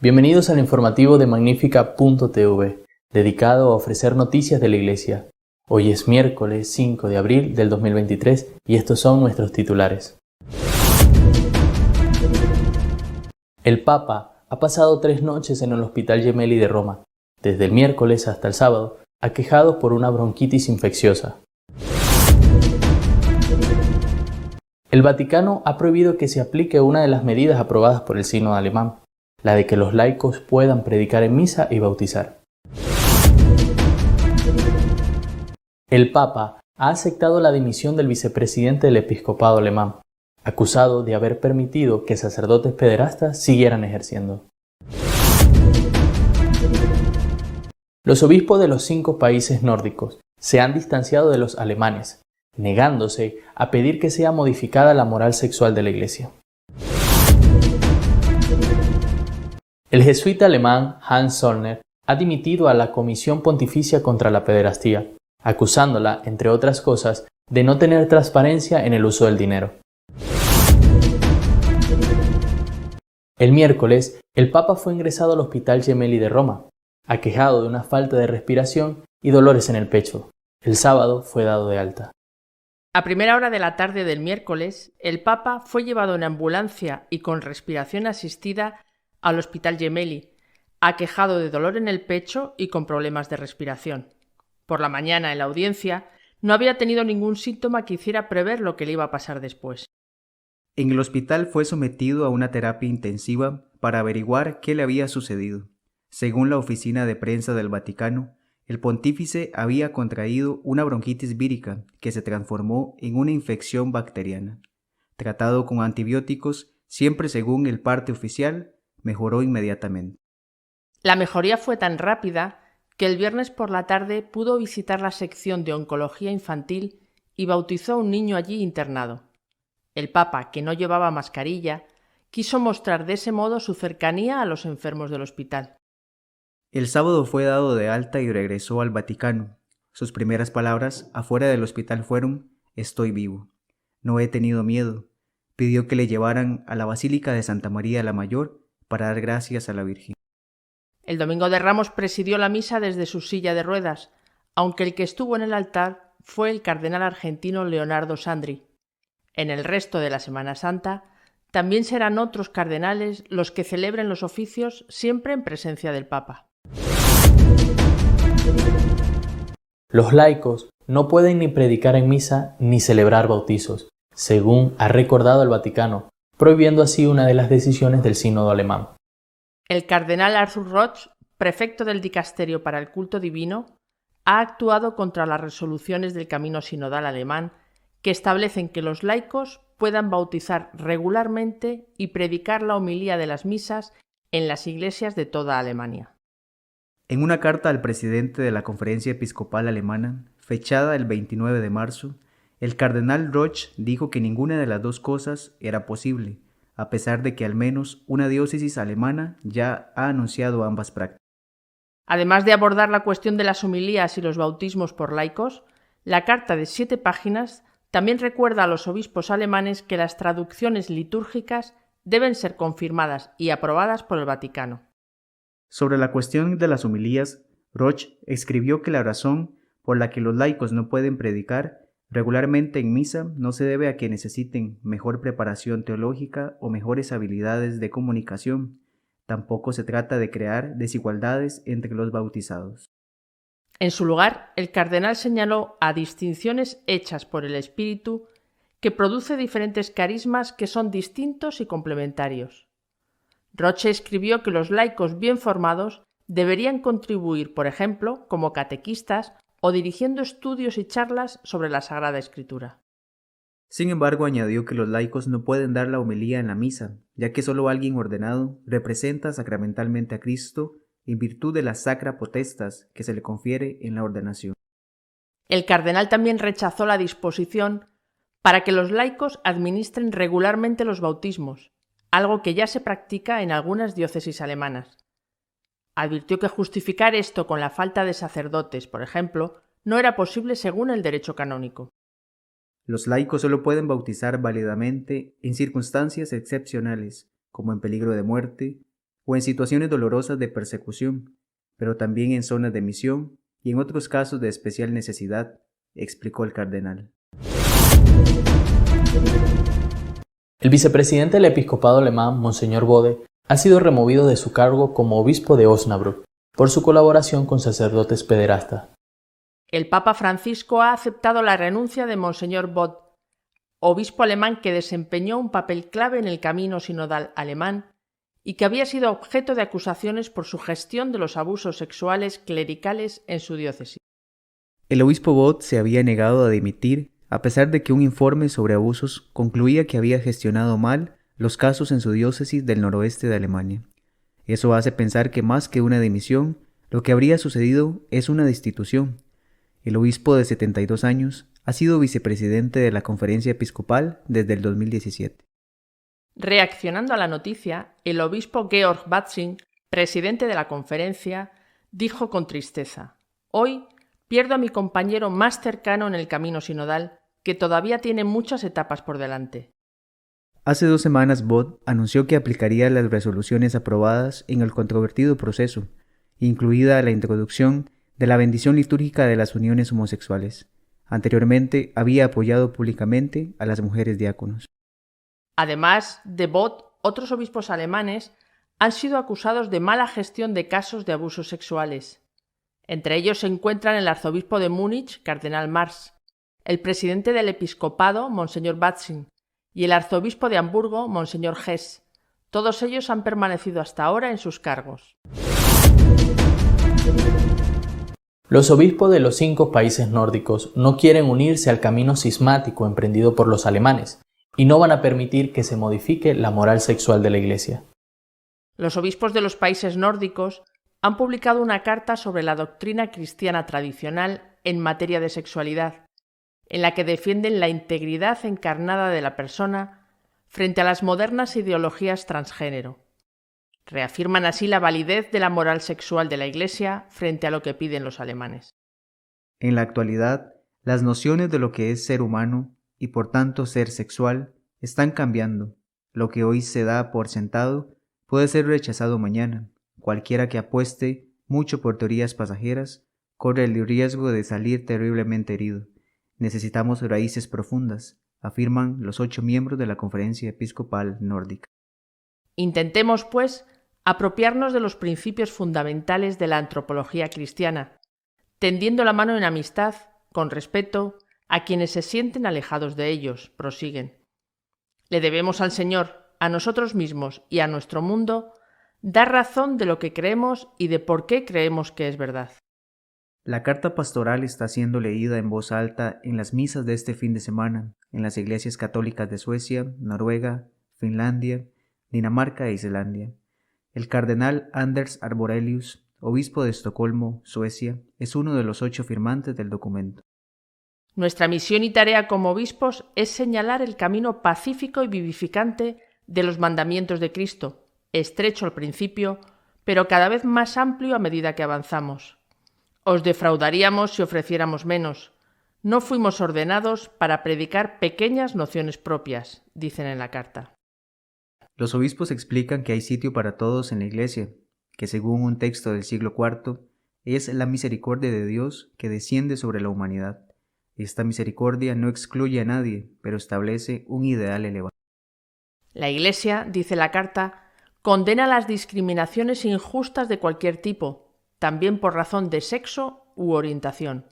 Bienvenidos al informativo de Magnífica.tv, dedicado a ofrecer noticias de la Iglesia. Hoy es miércoles 5 de abril del 2023 y estos son nuestros titulares. El Papa ha pasado 3 noches en el Hospital Gemelli de Roma, desde el miércoles hasta el sábado, aquejado por una bronquitis infecciosa. El Vaticano ha prohibido que se aplique una de las medidas aprobadas por el Sínodo alemán, la de que los laicos puedan predicar en misa y bautizar. El Papa ha aceptado la dimisión del vicepresidente del episcopado alemán, acusado de haber permitido que sacerdotes pederastas siguieran ejerciendo. Los obispos de los 5 países nórdicos se han distanciado de los alemanes, negándose a pedir que sea modificada la moral sexual de la Iglesia. El jesuita alemán Hans Zollner ha dimitido a la Comisión Pontificia contra la Pederastía, acusándola, entre otras cosas, de no tener transparencia en el uso del dinero. El miércoles, el Papa fue ingresado al Hospital Gemelli de Roma, aquejado de una falta de respiración y dolores en el pecho. El sábado fue dado de alta. A primera hora de la tarde del miércoles, el Papa fue llevado en ambulancia y con respiración asistida al Hospital Gemelli, aquejado de dolor en el pecho y con problemas de respiración. Por la mañana, en la audiencia, no había tenido ningún síntoma que hiciera prever lo que le iba a pasar después. En el hospital fue sometido a una terapia intensiva para averiguar qué le había sucedido. Según la oficina de prensa del Vaticano, el pontífice había contraído una bronquitis vírica que se transformó en una infección bacteriana. Tratado con antibióticos, siempre según el parte oficial, mejoró inmediatamente. La mejoría fue tan rápida que el viernes por la tarde pudo visitar la sección de oncología infantil y bautizó a un niño allí internado. El Papa, que no llevaba mascarilla, quiso mostrar de ese modo su cercanía a los enfermos del hospital. El sábado fue dado de alta y regresó al Vaticano. Sus primeras palabras afuera del hospital fueron: «Estoy vivo. No he tenido miedo». Pidió que le llevaran a la Basílica de Santa María la Mayor para dar gracias a la Virgen. El domingo de Ramos presidió la misa desde su silla de ruedas, aunque el que estuvo en el altar fue el cardenal argentino Leonardo Sandri. En el resto de la Semana Santa también serán otros cardenales los que celebren los oficios siempre en presencia del Papa. Los laicos no pueden ni predicar en misa ni celebrar bautizos, según ha recordado el Vaticano, prohibiendo así una de las decisiones del Sínodo alemán. El cardenal Arthur Roch, prefecto del Dicasterio para el Culto Divino, ha actuado contra las resoluciones del Camino Sinodal alemán que establecen que los laicos puedan bautizar regularmente y predicar la homilía de las misas en las iglesias de toda Alemania. En una carta al presidente de la Conferencia Episcopal Alemana, fechada el 29 de marzo, el cardenal Roch dijo que ninguna de las dos cosas era posible, a pesar de que al menos una diócesis alemana ya ha anunciado ambas prácticas. Además de abordar la cuestión de las homilías y los bautismos por laicos, la carta de 7 páginas también recuerda a los obispos alemanes que las traducciones litúrgicas deben ser confirmadas y aprobadas por el Vaticano. Sobre la cuestión de las homilías, Roch escribió que la razón por la que los laicos no pueden predicar regularmente en misa no se debe a que necesiten mejor preparación teológica o mejores habilidades de comunicación. Tampoco se trata de crear desigualdades entre los bautizados. En su lugar, el cardenal señaló a distinciones hechas por el Espíritu que produce diferentes carismas que son distintos y complementarios. Roche escribió que los laicos bien formados deberían contribuir, por ejemplo, como catequistas o dirigiendo estudios y charlas sobre la Sagrada Escritura. Sin embargo, añadió que los laicos no pueden dar la homilía en la misa, ya que solo alguien ordenado representa sacramentalmente a Cristo en virtud de la sacra potestas que se le confiere en la ordenación. El cardenal también rechazó la disposición para que los laicos administren regularmente los bautismos, algo que ya se practica en algunas diócesis alemanas. Advirtió que justificar esto con la falta de sacerdotes, por ejemplo, no era posible según el derecho canónico. Los laicos solo pueden bautizar válidamente en circunstancias excepcionales, como en peligro de muerte o en situaciones dolorosas de persecución, pero también en zonas de misión y en otros casos de especial necesidad, explicó el cardenal. El vicepresidente del episcopado alemán, Monseñor Bode, ha sido removido de su cargo como obispo de Osnabrück por su colaboración con sacerdotes pederastas. El Papa Francisco ha aceptado la renuncia de Monseñor Bode, obispo alemán que desempeñó un papel clave en el camino sinodal alemán y que había sido objeto de acusaciones por su gestión de los abusos sexuales clericales en su diócesis. El obispo Bode se había negado a dimitir, a pesar de que un informe sobre abusos concluía que había gestionado mal los casos en su diócesis del noroeste de Alemania. Eso hace pensar que más que una dimisión, lo que habría sucedido es una destitución. El obispo de 72 años ha sido vicepresidente de la Conferencia Episcopal desde el 2017. Reaccionando a la noticia, el obispo Georg Batzing, presidente de la conferencia, dijo con tristeza: «Hoy pierdo a mi compañero más cercano en el camino sinodal, que todavía tiene muchas etapas por delante». Hace 2 semanas Bode anunció que aplicaría las resoluciones aprobadas en el controvertido proceso, incluida la introducción de la bendición litúrgica de las uniones homosexuales. Anteriormente había apoyado públicamente a las mujeres diáconos. Además de Bode, otros obispos alemanes han sido acusados de mala gestión de casos de abusos sexuales. Entre ellos se encuentran el arzobispo de Múnich, cardenal Marx, el presidente del episcopado, Monseñor Batzing, y el arzobispo de Hamburgo, Monseñor Hess. Todos ellos han permanecido hasta ahora en sus cargos. Los obispos de los 5 países nórdicos no quieren unirse al camino cismático emprendido por los alemanes y no van a permitir que se modifique la moral sexual de la Iglesia. Los obispos de los países nórdicos han publicado una carta sobre la doctrina cristiana tradicional en materia de sexualidad, en la que defienden la integridad encarnada de la persona frente a las modernas ideologías transgénero. Reafirman así la validez de la moral sexual de la Iglesia frente a lo que piden los alemanes. En la actualidad, las nociones de lo que es ser humano y por tanto ser sexual están cambiando. Lo que hoy se da por sentado puede ser rechazado mañana. Cualquiera que apueste mucho por teorías pasajeras corre el riesgo de salir terriblemente herido. Necesitamos raíces profundas, afirman los 8 miembros de la Conferencia Episcopal Nórdica. Intentemos, pues, apropiarnos de los principios fundamentales de la antropología cristiana, tendiendo la mano en amistad, con respeto, a quienes se sienten alejados de ellos, prosiguen. Le debemos al Señor, a nosotros mismos y a nuestro mundo, dar razón de lo que creemos y de por qué creemos que es verdad. La carta pastoral está siendo leída en voz alta en las misas de este fin de semana, en las iglesias católicas de Suecia, Noruega, Finlandia, Dinamarca e Islandia. El cardenal Anders Arborelius, obispo de Estocolmo, Suecia, es uno de los 8 firmantes del documento. Nuestra misión y tarea como obispos es señalar el camino pacífico y vivificante de los mandamientos de Cristo, estrecho al principio, pero cada vez más amplio a medida que avanzamos. Os defraudaríamos si ofreciéramos menos. No fuimos ordenados para predicar pequeñas nociones propias, dicen en la carta. Los obispos explican que hay sitio para todos en la Iglesia, que según un texto del siglo IV, es la misericordia de Dios que desciende sobre la humanidad. Esta misericordia no excluye a nadie, pero establece un ideal elevado. La Iglesia, dice la carta, condena las discriminaciones injustas de cualquier tipo, también por razón de sexo u orientación.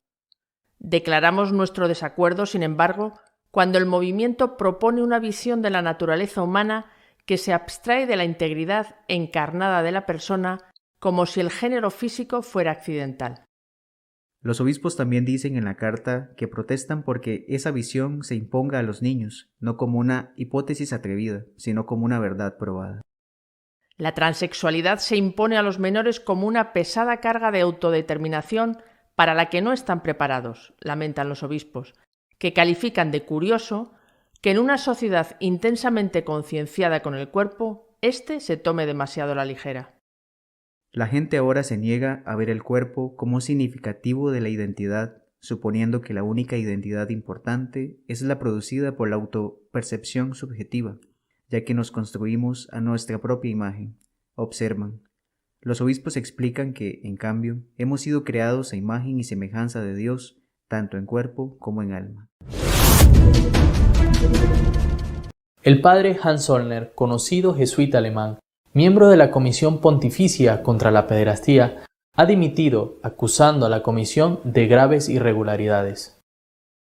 Declaramos nuestro desacuerdo, sin embargo, cuando el movimiento propone una visión de la naturaleza humana que se abstrae de la integridad encarnada de la persona como si el género físico fuera accidental. Los obispos también dicen en la carta que protestan porque esa visión se imponga a los niños, no como una hipótesis atrevida, sino como una verdad probada. La transexualidad se impone a los menores como una pesada carga de autodeterminación para la que no están preparados, lamentan los obispos, que califican de curioso que en una sociedad intensamente concienciada con el cuerpo, éste se tome demasiado a la ligera. La gente ahora se niega a ver el cuerpo como significativo de la identidad, suponiendo que la única identidad importante es la producida por la autopercepción subjetiva, ya que nos construimos a nuestra propia imagen, observan. Los obispos explican que, en cambio, hemos sido creados a imagen y semejanza de Dios, tanto en cuerpo como en alma. El padre Hans Zollner, conocido jesuita alemán, miembro de la Comisión Pontificia contra la Pederastía, ha dimitido acusando a la comisión de graves irregularidades.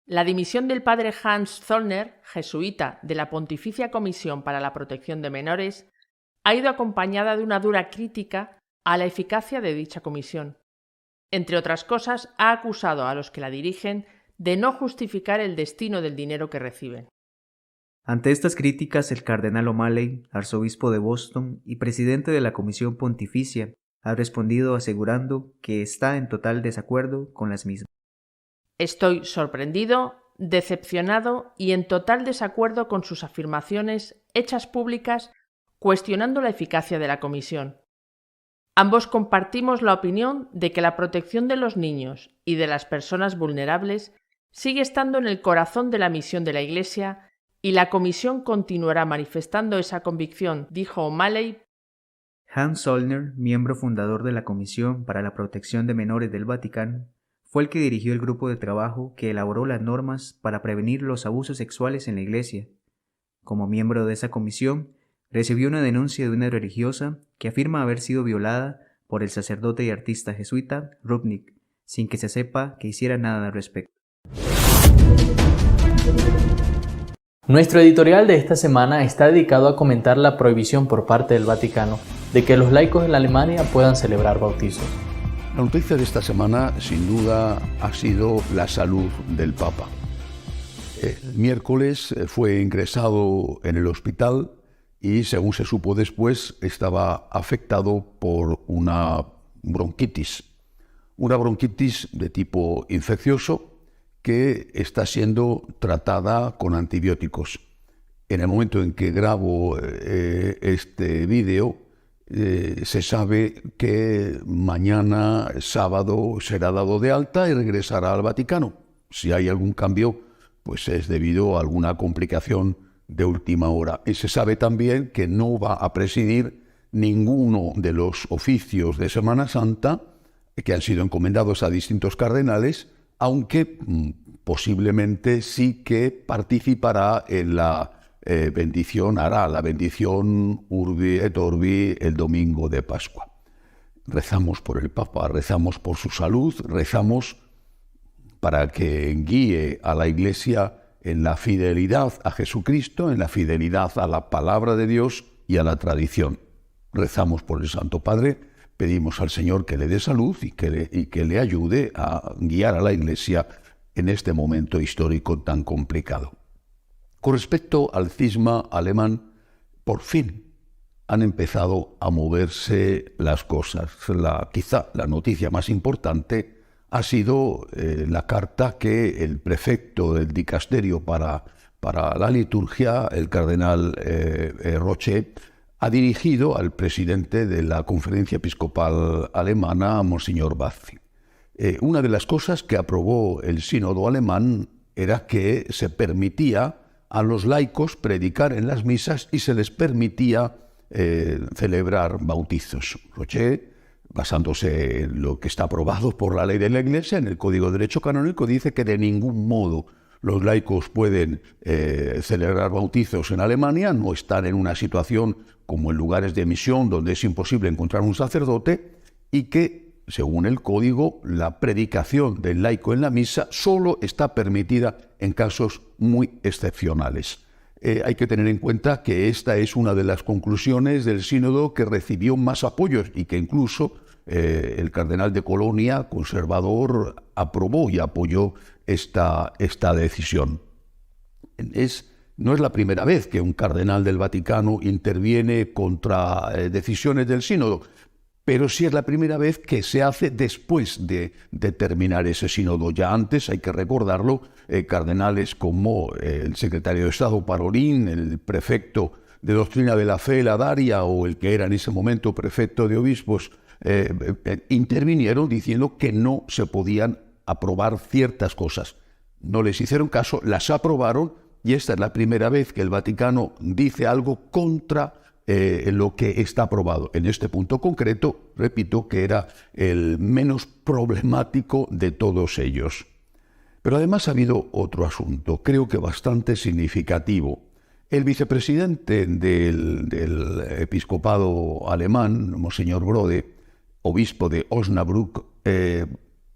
La dimisión del padre Hans Zollner, jesuita de la Pontificia Comisión para la Protección de Menores, ha ido acompañada de una dura crítica a la eficacia de dicha comisión. Entre otras cosas, ha acusado a los que la dirigen de no justificar el destino del dinero que reciben. Ante estas críticas, el cardenal O'Malley, arzobispo de Boston y presidente de la Comisión Pontificia, ha respondido asegurando que está en total desacuerdo con las mismas. Estoy sorprendido, decepcionado y en total desacuerdo con sus afirmaciones hechas públicas cuestionando la eficacia de la comisión. Ambos compartimos la opinión de que la protección de los niños y de las personas vulnerables sigue estando en el corazón de la misión de la Iglesia y la comisión continuará manifestando esa convicción, dijo O'Malley. Hans Zollner, miembro fundador de la Comisión para la Protección de Menores del Vaticano, fue el que dirigió el grupo de trabajo que elaboró las normas para prevenir los abusos sexuales en la Iglesia. Como miembro de esa comisión, recibió una denuncia de una religiosa que afirma haber sido violada por el sacerdote y artista jesuita Rupnik, sin que se sepa que hiciera nada al respecto. Nuestro editorial de esta semana está dedicado a comentar la prohibición por parte del Vaticano de que los laicos en Alemania puedan celebrar bautizos. La noticia de esta semana, sin duda, ha sido la salud del Papa. El miércoles fue ingresado en el hospital y, según se supo después, estaba afectado por una bronquitis de tipo infeccioso que está siendo tratada con antibióticos. En el momento en que grabo este vídeo, se sabe que mañana, sábado, será dado de alta y regresará al Vaticano. Si hay algún cambio, pues es debido a alguna complicación de última hora. Y se sabe también que no va a presidir ninguno de los oficios de Semana Santa que han sido encomendados a distintos cardenales, aunque posiblemente sí que participará en la bendición, hará la bendición Urbi et Orbi el domingo de Pascua. Rezamos por el Papa, rezamos por su salud, rezamos para que guíe a la Iglesia en la fidelidad a Jesucristo, en la fidelidad a la palabra de Dios y a la tradición. Rezamos por el Santo Padre, pedimos al Señor que le dé salud y que le ayude a guiar a la Iglesia en este momento histórico tan complicado. Con respecto al cisma alemán, por fin han empezado a moverse las cosas. Quizá la noticia más importante ha sido la carta que el prefecto del dicasterio para la liturgia, el cardenal Rochet, ha dirigido al presidente de la Conferencia Episcopal Alemana, Monseñor Bazzi. Una de las cosas que aprobó el sínodo alemán era que se permitía a los laicos predicar en las misas y se les permitía celebrar bautizos. Rochet, basándose en lo que está aprobado por la ley de la Iglesia, en el Código de Derecho Canónico, dice que de ningún modo los laicos pueden celebrar bautizos en Alemania, no están en una situación como en lugares de misión donde es imposible encontrar un sacerdote, y que, según el Código, la predicación del laico en la misa solo está permitida en casos muy excepcionales. Hay que tener en cuenta que esta es una de las conclusiones del sínodo que recibió más apoyos y que incluso el cardenal de Colonia, conservador, aprobó y apoyó esta decisión. No es la primera vez que un cardenal del Vaticano interviene contra decisiones del sínodo, pero sí es la primera vez que se hace después de terminar ese sínodo. Ya antes, hay que recordarlo, cardenales como el secretario de Estado Parolin, el prefecto de Doctrina de la Fe, la Daria, o el que era en ese momento prefecto de obispos, intervinieron diciendo que no se podían aprobar ciertas cosas. No les hicieron caso, las aprobaron, y esta es la primera vez que el Vaticano dice algo contra lo que está aprobado. En este punto concreto, repito, que era el menos problemático de todos ellos. Pero además ha habido otro asunto, creo que bastante significativo. El vicepresidente del episcopado alemán, Monseñor Brode, obispo de Osnabrück,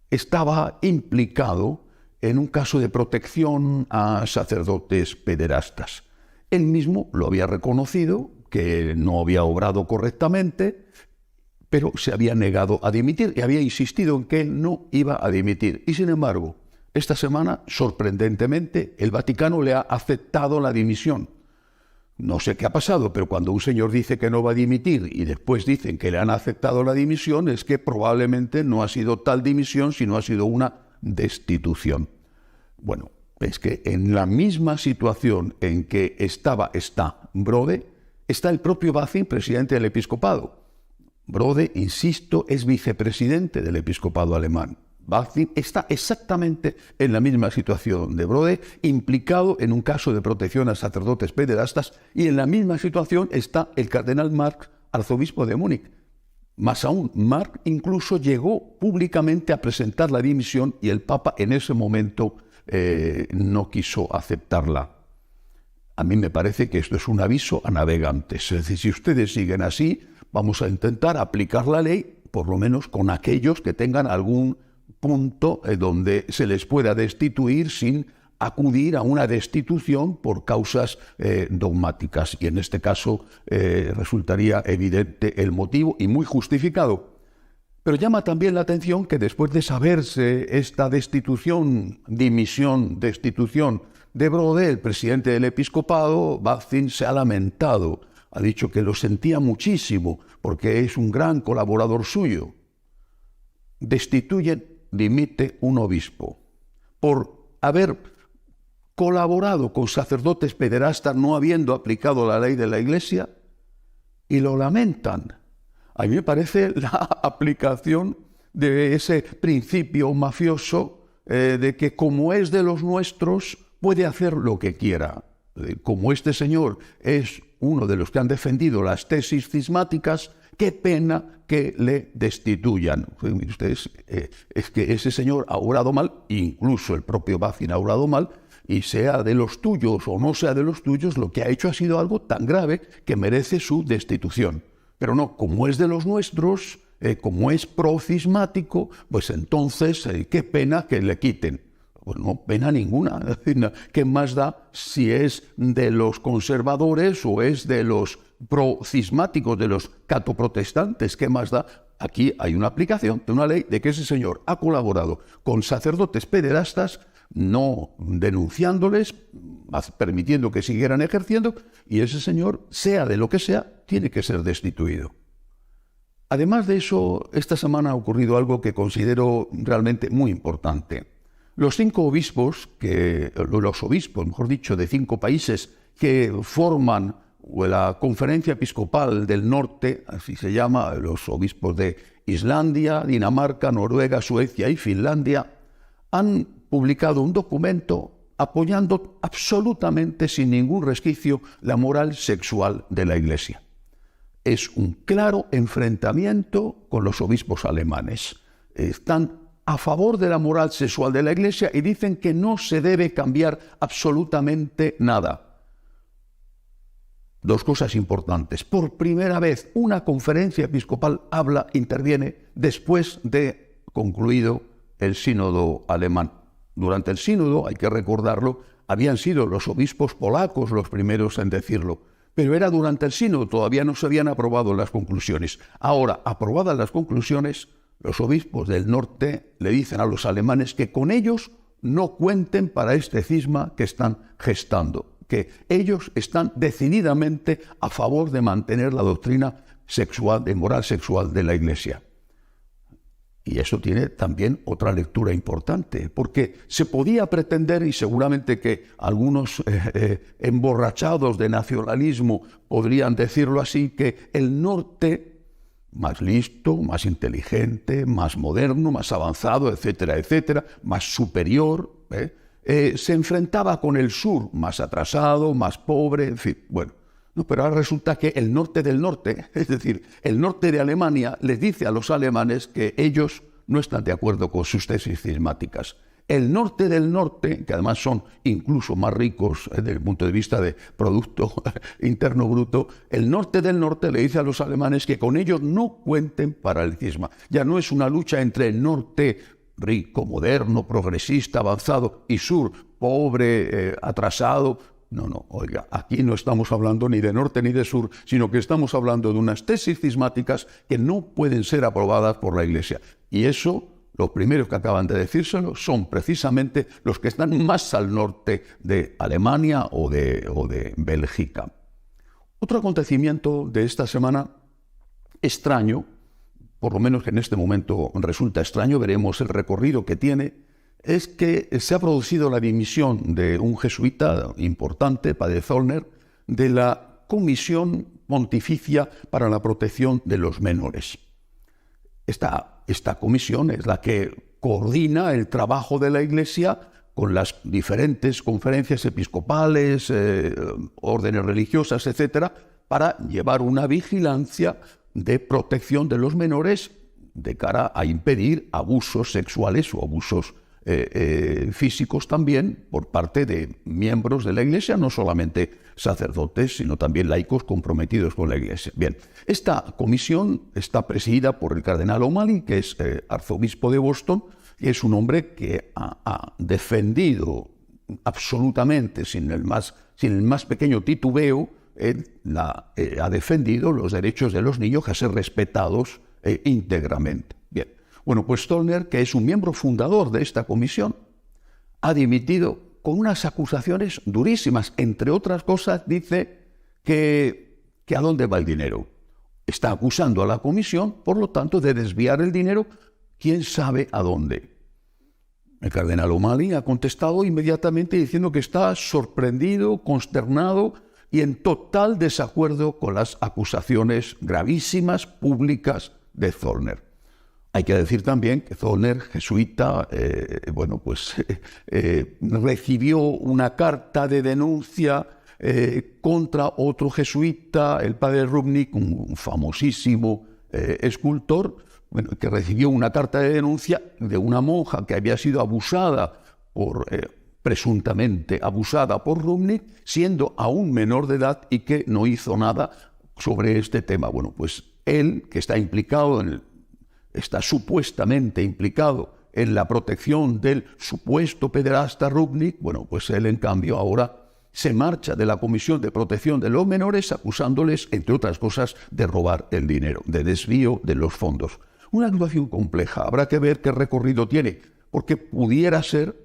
estaba implicado en un caso de protección a sacerdotes pederastas. Él mismo lo había reconocido, que no había obrado correctamente, pero se había negado a dimitir y había insistido en que él no iba a dimitir. Y sin embargo, esta semana, sorprendentemente, el Vaticano le ha aceptado la dimisión. No sé qué ha pasado, pero cuando un señor dice que no va a dimitir y después dicen que le han aceptado la dimisión, es que probablemente no ha sido tal dimisión, sino ha sido una destitución. Bueno, es que en la misma situación en que está Brode, está el propio Baffin, presidente del episcopado. Brode, insisto, es vicepresidente del episcopado alemán. Baffin está exactamente en la misma situación de Brode, implicado en un caso de protección a sacerdotes pederastas, y en la misma situación está el cardenal Marx, arzobispo de Múnich. Más aún, Marx incluso llegó públicamente a presentar la dimisión y el Papa en ese momento no quiso aceptarla. A mí me parece que esto es un aviso a navegantes. Es decir, si ustedes siguen así, vamos a intentar aplicar la ley, por lo menos con aquellos que tengan algún punto donde se les pueda destituir sin acudir a una destitución por causas dogmáticas. Y en este caso resultaría evidente el motivo y muy justificado. Pero llama también la atención que después de saberse esta destitución de Brode, el presidente del episcopado, Baffin, se ha lamentado. Ha dicho que lo sentía muchísimo porque es un gran colaborador suyo. Dimite un obispo por haber colaborado con sacerdotes pederastas no habiendo aplicado la ley de la Iglesia, y lo lamentan. A mí me parece la aplicación de ese principio mafioso de que como es de los nuestros puede hacer lo que quiera. Como este señor es uno de los que han defendido las tesis cismáticas, qué pena que le destituyan. Ustedes, es que ese señor ha obrado mal, incluso el propio Baffin ha obrado mal, y sea de los tuyos o no sea de los tuyos, lo que ha hecho ha sido algo tan grave que merece su destitución. Pero no, como es de los nuestros, como es procismático, pues entonces qué pena que le quiten. Pues no, pena ninguna. ¿Qué más da si es de los conservadores o es de los procismáticos, de los catoprotestantes? ¿Qué más da? Aquí hay una aplicación de una ley de que ese señor ha colaborado con sacerdotes pederastas, no denunciándoles, permitiendo que siguieran ejerciendo, y ese señor, sea de lo que sea, tiene que ser destituido. Además de eso, esta semana ha ocurrido algo que considero realmente muy importante. Los 5 obispos, mejor dicho, de 5 países que forman la Conferencia Episcopal del Norte, así se llama, los obispos de Islandia, Dinamarca, Noruega, Suecia y Finlandia, han publicado un documento apoyando absolutamente sin ningún resquicio la moral sexual de la Iglesia. Es un claro enfrentamiento con los obispos alemanes. Están a favor de la moral sexual de la Iglesia y dicen que no se debe cambiar absolutamente nada. 2 cosas importantes. Por primera vez, una conferencia episcopal interviene después de concluido el sínodo alemán. Durante el sínodo, hay que recordarlo, habían sido los obispos polacos los primeros en decirlo, pero era durante el sínodo, todavía no se habían aprobado las conclusiones. Ahora, aprobadas las conclusiones, los obispos del norte le dicen a los alemanes que con ellos no cuenten para este cisma que están gestando, que ellos están decididamente a favor de mantener la doctrina sexual, de moral sexual de la Iglesia. Y eso tiene también otra lectura importante, porque se podía pretender, y seguramente que algunos emborrachados de nacionalismo podrían decirlo así, que el norte más listo, más inteligente, más moderno, más avanzado, etcétera, etcétera, más superior, se enfrentaba con el sur, más atrasado, más pobre, en fin, bueno. No, pero ahora resulta que el norte del norte, es decir, el norte de Alemania, les dice a los alemanes que ellos no están de acuerdo con sus tesis cismáticas. El norte del norte, que además son incluso más ricos desde el punto de vista de Producto Interno Bruto, el norte del norte le dice a los alemanes que con ellos no cuenten para el cisma. Ya no es una lucha entre el norte rico, moderno, progresista, avanzado, y sur, pobre, atrasado. No, oiga, aquí no estamos hablando ni de norte ni de sur, sino que estamos hablando de unas tesis cismáticas que no pueden ser aprobadas por la Iglesia. Y eso, los primeros que acaban de decírselo son precisamente los que están más al norte de Alemania o de Bélgica. Otro acontecimiento de esta semana extraño, por lo menos que en este momento resulta extraño, veremos el recorrido que tiene, es que se ha producido la dimisión de un jesuita importante, padre Zollner, de la Comisión Pontificia para la Protección de los Menores. Esta comisión es la que coordina el trabajo de la Iglesia con las diferentes conferencias episcopales, órdenes religiosas, etcétera, para llevar una vigilancia de protección de los menores de cara a impedir abusos sexuales o abusos físicos también por parte de miembros de la Iglesia, no solamente sacerdotes, sino también laicos comprometidos con la Iglesia. Bien, esta comisión está presidida por el cardenal O'Malley, que es arzobispo de Boston, y es un hombre que ha defendido absolutamente, sin el más pequeño titubeo, ha defendido los derechos de los niños a ser respetados íntegramente. Bien. Bueno, pues Zollner, que es un miembro fundador de esta comisión, ha dimitido con unas acusaciones durísimas. Entre otras cosas, dice que ¿a dónde va el dinero? Está acusando a la comisión, por lo tanto, de desviar el dinero, quién sabe a dónde. El cardenal O'Malley ha contestado inmediatamente diciendo que está sorprendido, consternado y en total desacuerdo con las acusaciones gravísimas, públicas de Zollner. Hay que decir también que Zollner, jesuita, recibió una carta de denuncia contra otro jesuita, el padre Rubnik, un famosísimo escultor, que recibió una carta de denuncia de una monja que había sido presuntamente abusada por Rubnik, siendo aún menor de edad y que no hizo nada sobre este tema. Bueno, pues él, que está supuestamente implicado en la protección del supuesto pederasta Rubnik, bueno, pues él en cambio ahora se marcha de la Comisión de Protección de los Menores acusándoles, entre otras cosas, de robar el dinero, de desvío de los fondos. Una actuación compleja, habrá que ver qué recorrido tiene, porque pudiera ser,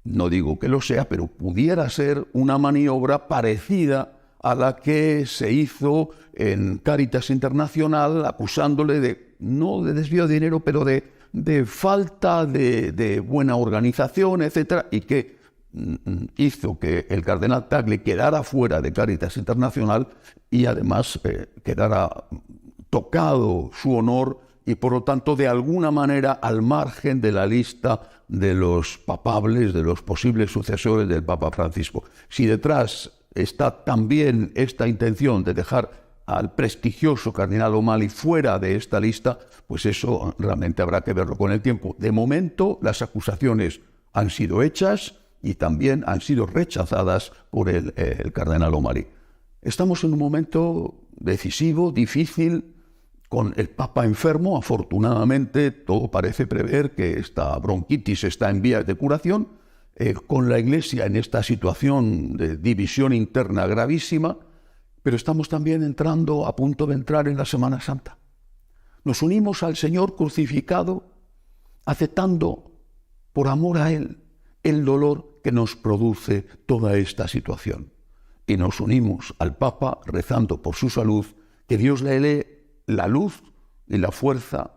no digo que lo sea, pero pudiera ser una maniobra parecida a la que se hizo en Cáritas Internacional, acusándole no de desvío de dinero, pero de falta de buena organización, etcétera, y que hizo que el cardenal Tagle quedara fuera de Cáritas Internacional y además quedara tocado su honor y por lo tanto de alguna manera al margen de la lista de los papables, de los posibles sucesores del Papa Francisco. Si detrás está también esta intención de dejar al prestigioso cardenal O'Malley fuera de esta lista, pues eso realmente habrá que verlo con el tiempo. De momento, las acusaciones han sido hechas y también han sido rechazadas por el cardenal O'Malley. Estamos en un momento decisivo, difícil, con el Papa enfermo. Afortunadamente, todo parece prever que esta bronquitis está en vías de curación, con la Iglesia en esta situación de división interna gravísima, pero estamos también a punto de entrar en la Semana Santa. Nos unimos al Señor crucificado, aceptando por amor a Él el dolor que nos produce toda esta situación. Y nos unimos al Papa rezando por su salud, que Dios le dé la luz y la fuerza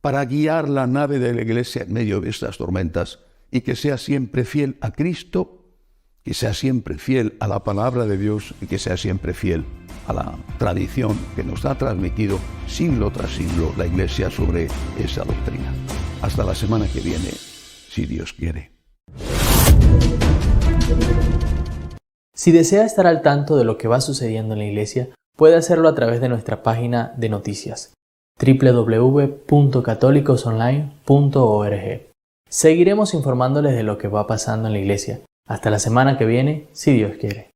para guiar la nave de la Iglesia en medio de estas tormentas y que sea siempre fiel a Cristo que sea siempre fiel a la palabra de Dios y que sea siempre fiel a la tradición que nos ha transmitido siglo tras siglo la Iglesia sobre esa doctrina. Hasta la semana que viene, si Dios quiere. Si desea estar al tanto de lo que va sucediendo en la Iglesia, puede hacerlo a través de nuestra página de noticias www.católicosonline.org. Seguiremos informándoles de lo que va pasando en la Iglesia. Hasta la semana que viene, si Dios quiere.